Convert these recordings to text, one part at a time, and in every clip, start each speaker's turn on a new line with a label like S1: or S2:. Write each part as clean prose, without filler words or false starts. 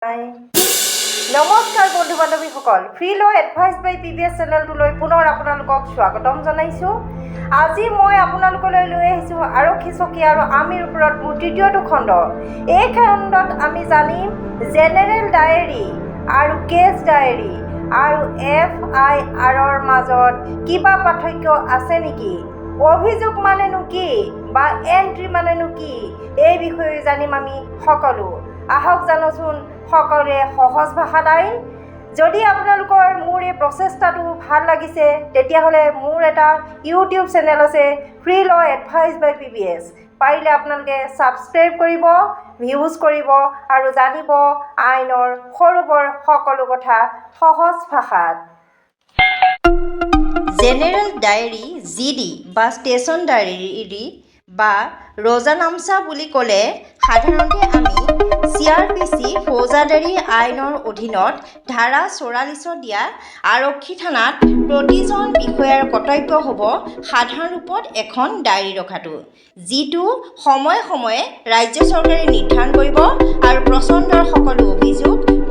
S1: নমস্কাৰ বন্ধু বান্ধৱীসকল, ফ্ৰী ল এডভাইচ বাই PBS চেনেলটোলৈ পুনৰ আপোনালোকক স্বাগতম জনাইছোঁ। আজি মই আপোনালোকলৈ লৈ আহিছোঁ আৰক্ষী চকী আৰু আৰ্মীৰ ওপৰত মোৰ তৃতীয়টো খণ্ড। এই খণ্ডত আমি জানিম জেনেৰেল ডায়েৰী আৰু কেছ ডায়েৰী আৰু FIRৰ মাজত কিবা পাৰ্থক্য আছে নেকি, অভিযোগ মানেনো কি বা এণ্ট্ৰি মানেনো কি, এই বিষয়ে জানিম আমি সকলো। আহক জানোচোন সকলোৱে সহজ ভাষাত আইন। যদি আপোনালোকৰ মোৰ এই প্ৰচেষ্টাটো ভাল লাগিছে তেতিয়াহ'লে মোৰ এটা ইউটিউব চেনেল আছে ফ্ৰী ল এডভাইচ বাই PBS। পাৰিলে আপোনালোকে ছাবস্ক্ৰাইব কৰিব, ভিউজ কৰিব আৰু জানিব আইনৰ সৰু বৰ সকলো কথা সহজ ভাষাত। জেনেৰেল ডায়েৰী GD বা ষ্টেচন ডায়েৰী বা ৰজানামচা বুলি ক'লে সাধাৰণতে আমি CRPC ফৌজদাৰী আইনৰ অধীনত ধাৰা 44 দিয়া আৰক্ষী থানাত প্ৰতিজন বিষয়াৰ কৰ্তব্য হ'ব সাধাৰণ ৰূপত এখন ডায়েৰী ৰখাটো, যিটো সময়ে সময়ে ৰাজ্য চৰকাৰে নিৰ্ধাৰণ কৰিব আৰু প্ৰচণ্ডৰ সকলো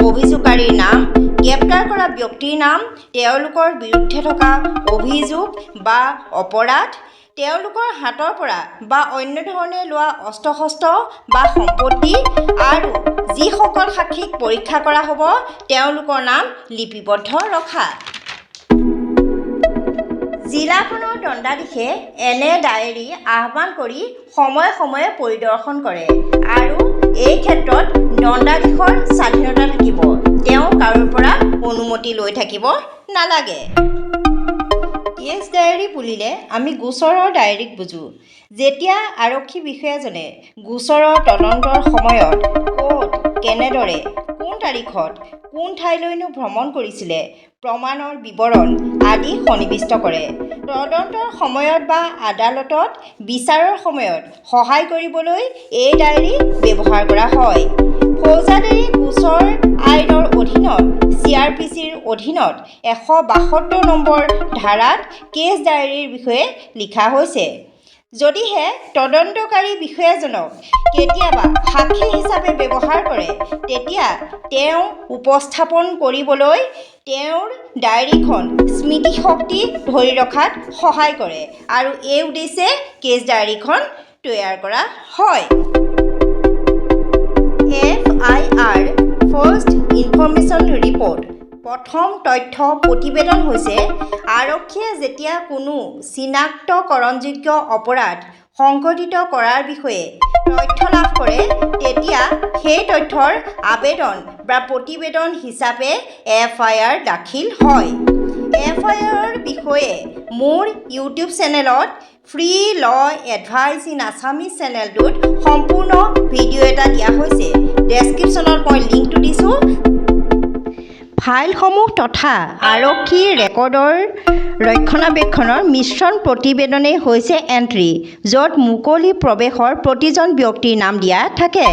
S1: অভিযোগকাৰীৰ নাম, গ্ৰেপ্তাৰ কৰা ব্যক্তিৰ নাম, তেওঁলোকৰ বিৰুদ্ধে থকা অভিযোগ বা অপৰাধ, তেওঁলোকৰ হাতৰ পৰা বা অন্য ধৰণে লোৱা অস্ত্ৰ-শস্ত্ৰ বা সম্পত্তি আৰু যিসকল সাক্ষীক পৰীক্ষা কৰা হ'ব তেওঁলোকৰ নাম লিপিবদ্ধ ৰখা। জিলাখনৰ দণ্ডাধীশে এনে ডায়েৰী আহ্বান কৰি সময়ে সময়ে পৰিদৰ্শন কৰে আৰু এই ক্ষেত্ৰত দণ্ডাধীশৰ স্বাধীনতা থাকিব, তেওঁ কাৰোৰ পৰা অনুমতি লৈ থাকিব নালাগে। কেছ ডায়েৰী বুলিলে আমি গোচৰৰ ডায়েৰীক বুজোঁ। যেতিয়া আৰক্ষী বিষয়াজনে গোচৰৰ তদন্তৰ সময়ত ক'ত, কেনেদৰে, কোন তাৰিখত, কোন ঠাইলৈনো ভ্ৰমণ কৰিছিলে, প্ৰমাণৰ বিৱৰণ আদি সন্নিৱিষ্ট কৰে। তদন্তৰ সময়ত বা আদালতত বিচাৰৰ সময়ত সহায় কৰিবলৈ এই ডায়েৰী ব্যৱহাৰ কৰা হয়। ফৌজদাৰী গোচৰ আইনৰ অধীনত CRPCৰ অধীনত 172 নম্বৰ ধাৰাত কেছ ডায়েৰীৰ বিষয়ে লিখা হৈছে। যদিহে তদন্তকাৰী বিষয়াজনক কেতিয়াবা সাক্ষী হিচাপে ব্যৱহাৰ কৰে তেতিয়া তেওঁ উপস্থাপন কৰিবলৈ তেওঁৰ ডায়েৰীখন স্মৃতিশক্তি ধৰি ৰখাত সহায় কৰে আৰু এই উদ্দেশ্যে কেছ ডায়েৰীখন তৈয়াৰ কৰা হয়। FIR ফাৰ্ষ্ট ইনফৰমেশ্যন ৰিপৰ্ট প্ৰথম তথ্য প্ৰতিবেদন হৈছে আৰক্ষীয়ে যেতিয়া কোনো চিনাক্তকৰণযোগ্য অপৰাধ সংঘটিত কৰাৰ বিষয়ে তথ্য লাভ কৰে তেতিয়া সেই তথ্যৰ আবেদন বা প্ৰতিবেদন হিচাপে FIR দাখিল হয়। FIRৰ বিষয়ে মোৰ ইউটিউব চেনেলত ফ্ৰী ল এডভাইচ ইন আছামিজ চেনেলটোত সম্পূৰ্ণ ভিডিঅ' এটা দিয়া হৈছে, ডেছক্ৰিপশ্যনত মই লিংকটো দিছোঁ। ফাইলসমূহ তথা আৰক্ষী ৰেকৰ্ডৰ ৰক্ষণাবেক্ষণৰ মিশ্ৰণ প্ৰতিবেদনেই হৈছে এণ্ট্ৰি, য'ত মুকলি প্ৰৱেশৰ প্ৰতিজন ব্যক্তিৰ নাম দিয়া থাকে।